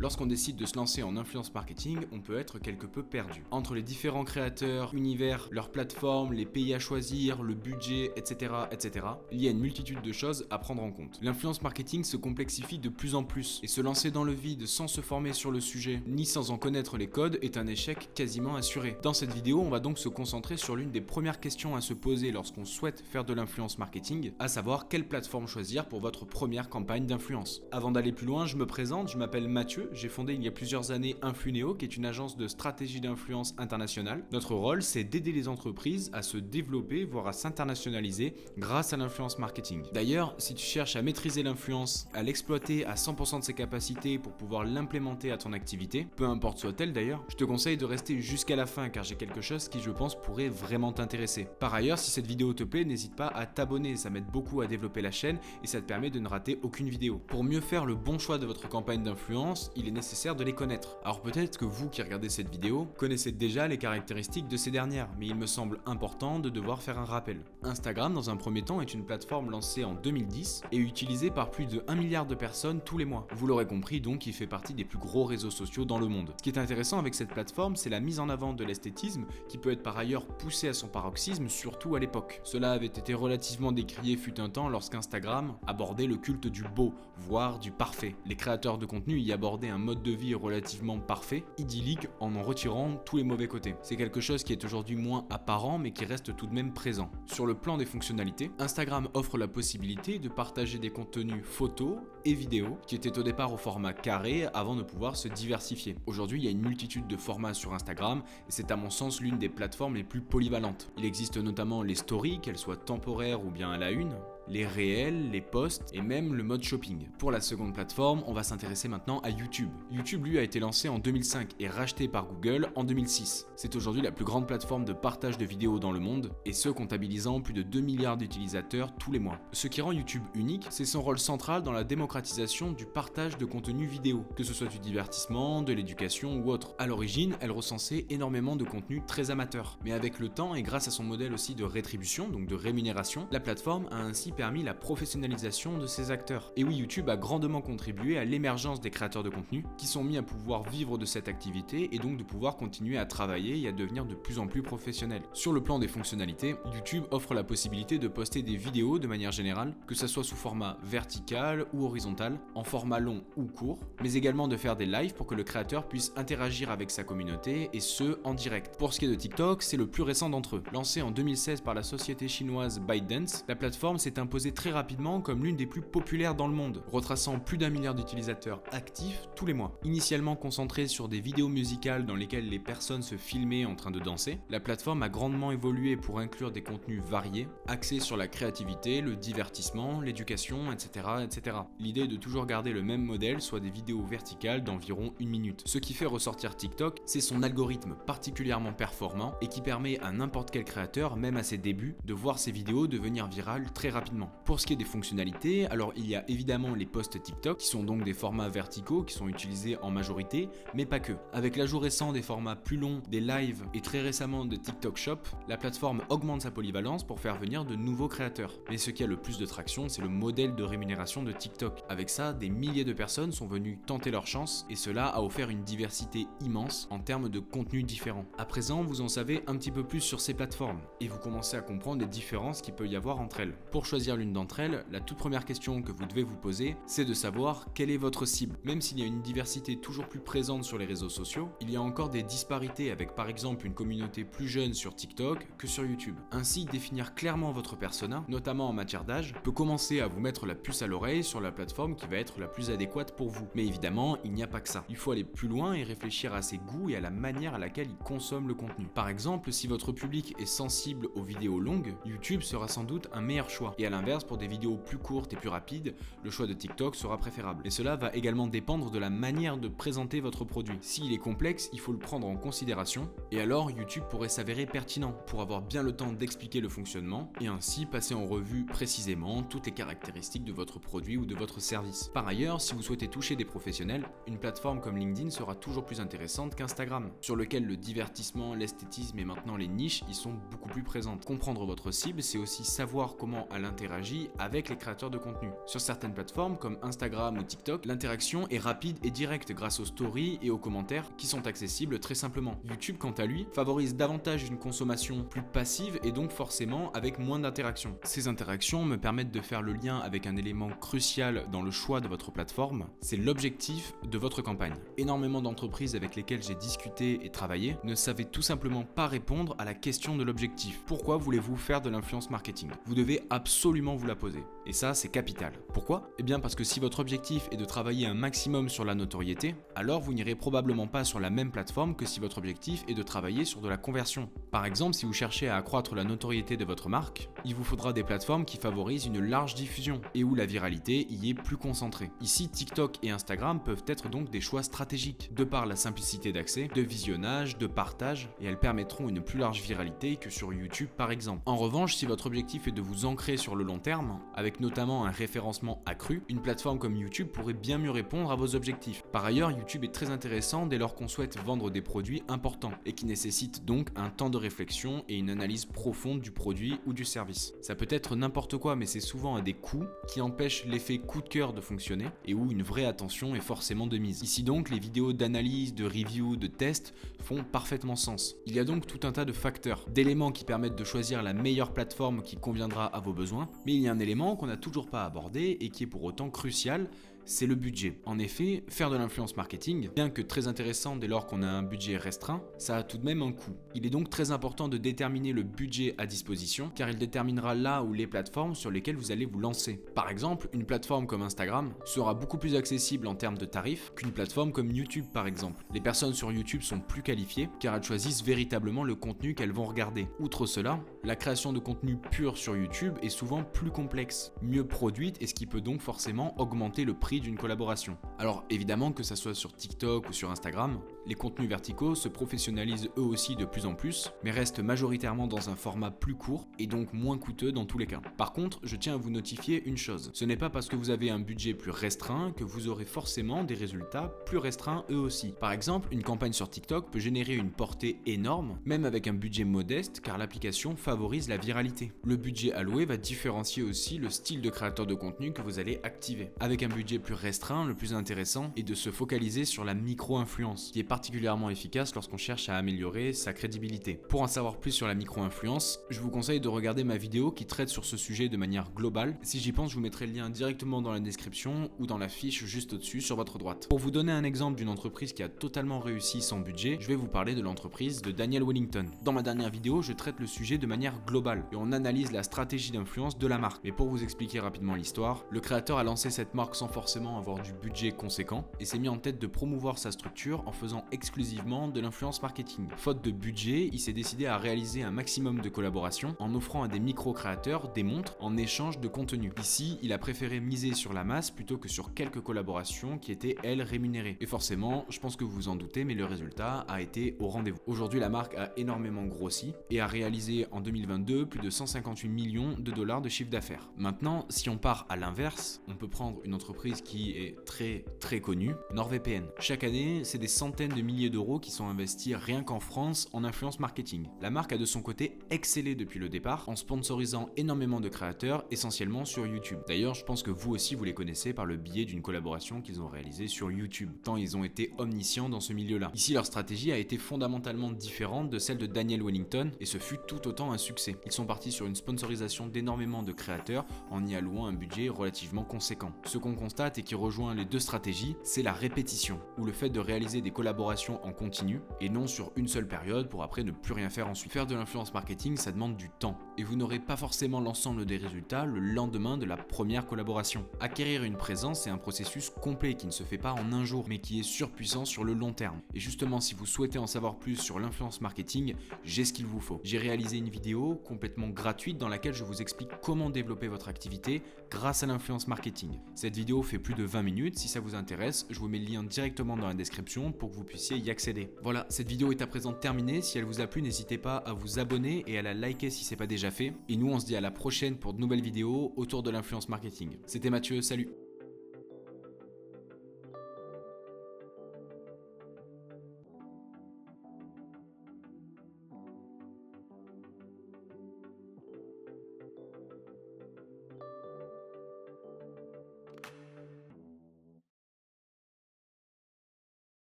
Lorsqu'on décide de se lancer en influence marketing, on peut être quelque peu perdu. Entre les différents créateurs, univers, leurs plateformes, les pays à choisir, le budget, etc., etc., il y a une multitude de choses à prendre en compte. L'influence marketing se complexifie de plus en plus et se lancer dans le vide sans se former sur le sujet, ni sans en connaître les codes, est un échec quasiment assuré. Dans cette vidéo, on va donc se concentrer sur l'une des premières questions à se poser lorsqu'on souhaite faire de l'influence marketing, à savoir quelle plateforme choisir pour votre première campagne d'influence. Avant d'aller plus loin, je me présente, je m'appelle Mathieu, j'ai fondé il y a plusieurs années Influnéo, qui est une agence de stratégie d'influence internationale. Notre rôle, c'est d'aider les entreprises à se développer, voire à s'internationaliser grâce à l'influence marketing. D'ailleurs, si tu cherches à maîtriser l'influence, à l'exploiter à 100% de ses capacités pour pouvoir l'implémenter à ton activité, peu importe soit-elle d'ailleurs, je te conseille de rester jusqu'à la fin car j'ai quelque chose qui je pense pourrait vraiment t'intéresser. Par ailleurs, si cette vidéo te plaît, n'hésite pas à t'abonner, ça m'aide beaucoup à développer la chaîne et ça te permet de ne rater aucune vidéo. Pour mieux faire le bon choix de votre campagne d'influence, il est nécessaire de les connaître. Alors peut-être que vous qui regardez cette vidéo connaissez déjà les caractéristiques de ces dernières, mais il me semble important de devoir faire un rappel. Instagram, dans un premier temps, est une plateforme lancée en 2010 et utilisée par plus de 1 milliard de personnes tous les mois. Vous l'aurez compris donc, il fait partie des plus gros réseaux sociaux dans le monde. Ce qui est intéressant avec cette plateforme, c'est la mise en avant de l'esthétisme qui peut être par ailleurs poussé à son paroxysme, surtout à l'époque. Cela avait été relativement décrié fut un temps lorsqu'Instagram abordait le culte du beau, voire du parfait. Les créateurs de contenu y abordaient un mode de vie relativement parfait, idyllique, en retirant tous les mauvais côtés. C'est quelque chose qui est aujourd'hui moins apparent mais qui reste tout de même présent. Sur le plan des fonctionnalités, Instagram offre la possibilité de partager des contenus photos et vidéos qui étaient au départ au format carré avant de pouvoir se diversifier. Aujourd'hui, il y a une multitude de formats sur Instagram et c'est à mon sens l'une des plateformes les plus polyvalentes. Il existe notamment les stories, qu'elles soient temporaires ou bien à la une, les réels, les posts et même le mode shopping. Pour la seconde plateforme, on va s'intéresser maintenant à YouTube. YouTube, lui, a été lancé en 2005 et racheté par Google en 2006. C'est aujourd'hui la plus grande plateforme de partage de vidéos dans le monde, et ce comptabilisant plus de 2 milliards d'utilisateurs tous les mois. Ce qui rend YouTube unique, c'est son rôle central dans la démocratisation du partage de contenu vidéo, que ce soit du divertissement, de l'éducation ou autre. À l'origine, elle recensait énormément de contenus très amateurs. Mais avec le temps et grâce à son modèle aussi de rétribution, donc de rémunération, la plateforme a ainsi permis la professionnalisation de ses acteurs. Et oui, YouTube a grandement contribué à l'émergence des créateurs de contenu qui sont mis à pouvoir vivre de cette activité et donc de pouvoir continuer à travailler et à devenir de plus en plus professionnels. Sur le plan des fonctionnalités, YouTube offre la possibilité de poster des vidéos de manière générale, que ce soit sous format vertical ou horizontal, en format long ou court, mais également de faire des lives pour que le créateur puisse interagir avec sa communauté et ce, en direct. Pour ce qui est de TikTok, c'est le plus récent d'entre eux. Lancé en 2016 par la société chinoise ByteDance, la plateforme s'est imposée très rapidement comme l'une des plus populaires dans le monde, retraçant plus d'1 milliard d'utilisateurs actifs tous les mois. Initialement concentrée sur des vidéos musicales dans lesquelles les personnes se filmaient en train de danser, la plateforme a grandement évolué pour inclure des contenus variés, axés sur la créativité, le divertissement, l'éducation, etc., etc. L'idée est de toujours garder le même modèle, soit des vidéos verticales d'environ 1 minute. Ce qui fait ressortir TikTok, c'est son algorithme particulièrement performant et qui permet à n'importe quel créateur, même à ses débuts, de voir ses vidéos devenir virales très rapidement. Pour ce qui est des fonctionnalités, alors il y a évidemment les posts TikTok, qui sont donc des formats verticaux qui sont utilisés en majorité, mais pas que. Avec l'ajout récent des formats plus longs, des lives et très récemment de TikTok Shop, la plateforme augmente sa polyvalence pour faire venir de nouveaux créateurs. Mais ce qui a le plus de traction, c'est le modèle de rémunération de TikTok. Avec ça, des milliers de personnes sont venues tenter leur chance et cela a offert une diversité immense en termes de contenus différents. À présent, vous en savez un petit peu plus sur ces plateformes et vous commencez à comprendre les différences qu'il peut y avoir entre elles. Pour choisir l'une d'entre elles, la toute première question que vous devez vous poser, c'est de savoir quelle est votre cible. Même s'il y a une diversité toujours plus présente sur les réseaux sociaux, il y a encore des disparités avec par exemple une communauté plus jeune sur TikTok que sur YouTube. Ainsi, définir clairement votre persona, notamment en matière d'âge, peut commencer à vous mettre la puce à l'oreille sur la plateforme qui va être la plus adéquate pour vous. Mais évidemment, il n'y a pas que ça. Il faut aller plus loin et réfléchir à ses goûts et à la manière à laquelle il consomme le contenu. Par exemple, si votre public est sensible aux vidéos longues, YouTube sera sans doute un meilleur choix. Et à l'inverse, pour des vidéos plus courtes et plus rapides, le choix de TikTok sera préférable. Et cela va également dépendre de la manière de présenter votre produit. S'il est complexe, il faut le prendre en considération, et alors YouTube pourrait s'avérer pertinent pour avoir bien le temps d'expliquer le fonctionnement et ainsi passer en revue précisément toutes les caractéristiques de votre produit ou de votre service. Par ailleurs, si vous souhaitez toucher des professionnels, une plateforme comme LinkedIn sera toujours plus intéressante qu'Instagram, sur lequel le divertissement, l'esthétisme et maintenant les niches y sont beaucoup plus présentes. Comprendre votre cible, c'est aussi savoir comment à l'intérieur interagit avec les créateurs de contenu. Sur certaines plateformes comme Instagram ou TikTok, l'interaction est rapide et directe grâce aux stories et aux commentaires qui sont accessibles très simplement. YouTube, quant à lui, favorise davantage une consommation plus passive et donc forcément avec moins d'interactions. Ces interactions me permettent de faire le lien avec un élément crucial dans le choix de votre plateforme, c'est l'objectif de votre campagne. Énormément d'entreprises avec lesquelles j'ai discuté et travaillé ne savaient tout simplement pas répondre à la question de l'objectif. Pourquoi voulez-vous faire de l'influence marketing? Vous devez absolument vous la poser. Et ça, c'est capital. Pourquoi? Eh bien parce que si votre objectif est de travailler un maximum sur la notoriété, alors vous n'irez probablement pas sur la même plateforme que si votre objectif est de travailler sur de la conversion. Par exemple, si vous cherchez à accroître la notoriété de votre marque, il vous faudra des plateformes qui favorisent une large diffusion et où la viralité y est plus concentrée. Ici, TikTok et Instagram peuvent être donc des choix stratégiques, de par la simplicité d'accès, de visionnage, de partage, et elles permettront une plus large viralité que sur YouTube par exemple. En revanche, si votre objectif est de vous ancrer sur le long terme, avec notamment un référencement accru, une plateforme comme YouTube pourrait bien mieux répondre à vos objectifs. Par ailleurs, YouTube est très intéressant dès lors qu'on souhaite vendre des produits importants et qui nécessitent donc un temps de réflexion et une analyse profonde du produit ou du service. Ça peut être n'importe quoi, mais c'est souvent à des coûts qui empêchent l'effet coup de cœur de fonctionner et où une vraie attention est forcément de mise. Ici donc, les vidéos d'analyse, de review, de test font parfaitement sens. Il y a donc tout un tas de facteurs, d'éléments qui permettent de choisir la meilleure plateforme qui conviendra à vos besoins, mais il y a un élément qu'on n'a toujours pas abordé et qui est pour autant crucial, c'est le budget. En effet, faire de l'influence marketing, bien que très intéressant dès lors qu'on a un budget restreint, ça a tout de même un coût. Il est donc très important de déterminer le budget à disposition, car il déterminera là où les plateformes sur lesquelles vous allez vous lancer. Par exemple, une plateforme comme Instagram sera beaucoup plus accessible en termes de tarifs qu'une plateforme comme YouTube par exemple. Les personnes sur YouTube sont plus qualifiées, car elles choisissent véritablement le contenu qu'elles vont regarder. Outre cela, la création de contenu pur sur YouTube est souvent plus complexe, mieux produite et ce qui peut donc forcément augmenter le prix d'une collaboration. Alors évidemment que ça soit sur TikTok ou sur Instagram, les contenus verticaux se professionnalisent eux aussi de plus en plus, mais restent majoritairement dans un format plus court et donc moins coûteux dans tous les cas. Par contre, je tiens à vous notifier une chose, ce n'est pas parce que vous avez un budget plus restreint que vous aurez forcément des résultats plus restreints eux aussi. Par exemple, une campagne sur TikTok peut générer une portée énorme, même avec un budget modeste, car l'application favorise la viralité. Le budget alloué va différencier aussi le style de créateur de contenu que vous allez activer. Avec un budget plus restreint, le plus intéressant est de se focaliser sur la micro-influence, qui est particulièrement efficace lorsqu'on cherche à améliorer sa crédibilité. Pour en savoir plus sur la micro-influence, je vous conseille de regarder ma vidéo qui traite sur ce sujet de manière globale. Si j'y pense, je vous mettrai le lien directement dans la description ou dans la fiche juste au-dessus sur votre droite. Pour vous donner un exemple d'une entreprise qui a totalement réussi sans budget, je vais vous parler de l'entreprise de Daniel Wellington. Dans ma dernière vidéo, je traite le sujet de manière globale et on analyse la stratégie d'influence de la marque. Mais pour vous expliquer rapidement l'histoire, le créateur a lancé cette marque sans forcément avoir du budget conséquent et s'est mis en tête de promouvoir sa structure en faisant exclusivement de l'influence marketing. Faute de budget, il s'est décidé à réaliser un maximum de collaborations en offrant à des micro-créateurs des montres en échange de contenu. Ici, il a préféré miser sur la masse plutôt que sur quelques collaborations qui étaient, elles, rémunérées. Et forcément, je pense que vous vous en doutez, mais le résultat a été au rendez-vous. Aujourd'hui, la marque a énormément grossi et a réalisé en 2022 plus de 158 millions de dollars de chiffre d'affaires. Maintenant, si on part à l'inverse, on peut prendre une entreprise qui est très connue, NordVPN. Chaque année, c'est des centaines de milliers d'euros qui sont investis rien qu'en France en influence marketing. La marque a de son côté excellé depuis le départ en sponsorisant énormément de créateurs, essentiellement sur YouTube. D'ailleurs, je pense que vous aussi vous les connaissez par le biais d'une collaboration qu'ils ont réalisée sur YouTube, tant ils ont été omniscients dans ce milieu-là. Ici, leur stratégie a été fondamentalement différente de celle de Daniel Wellington et ce fut tout autant un succès. Ils sont partis sur une sponsorisation d'énormément de créateurs en y allouant un budget relativement conséquent. Ce qu'on constate et qui rejoint les deux stratégies, c'est la répétition, ou le fait de réaliser des collaborations en continu et non sur une seule période pour après ne plus rien faire ensuite. Faire de l'influence marketing, ça demande du temps et vous n'aurez pas forcément l'ensemble des résultats le lendemain de la première collaboration. Acquérir une présence, c'est un processus complet qui ne se fait pas en un jour mais qui est surpuissant sur le long terme. Et justement, si vous souhaitez en savoir plus sur l'influence marketing, j'ai ce qu'il vous faut. J'ai réalisé une vidéo complètement gratuite dans laquelle je vous explique comment développer votre activité grâce à l'influence marketing. Cette vidéo fait plus de 20 minutes, si ça vous intéresse, je vous mets le lien directement dans la description pour que vous puissiez y accéder. Voilà, cette vidéo est à présent terminée, si elle vous a plu, n'hésitez pas à vous abonner et à la liker si c'est pas déjà fait. Et nous on se dit à la prochaine pour de nouvelles vidéos autour de l'influence marketing. C'était Mathieu, salut!